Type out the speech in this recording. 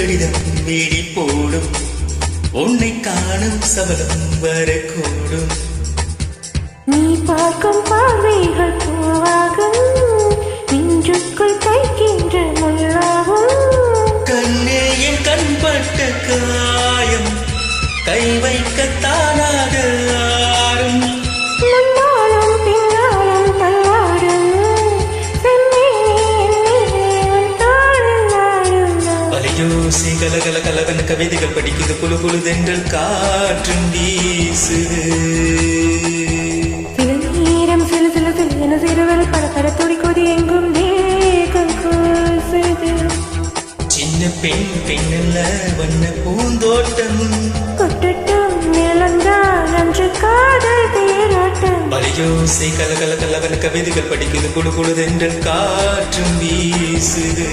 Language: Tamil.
கடிதம் வீடி போடும் உன்னை காணும் சபலம் வரக்கூடும் நீ பார்க்கும் பார்வைகள் பூவாகும் நெஞ்சுக்குள் தைக்கின்ற முள்ளாகும் கண்ணே என் கண்பட்ட காயம் கை வைக்க தானாக ஆறும் முன்னாலும் பின்னாலும் தள்ளாடும் அலையோசி கலகல கலவன கவிதைகள் படிக்குது புழு புழுதென்றல் காற்றும் வீசுது சில நேரம் சில சில சில சிறுவல் படப்பட துடிக்கொதி எங்கும் வேகம் கூசுது சின்ன பெண் பெண்ணல்ல வண்ண பூந்தோட்டம் கொட்டட்டும் நிலந்தான் அன்று காதல் தேராட்டம் அலையோசி கலகல கலவன கவிதைகள் படிக்குது புழு புழுதென்றல் காற்றும் வீசுது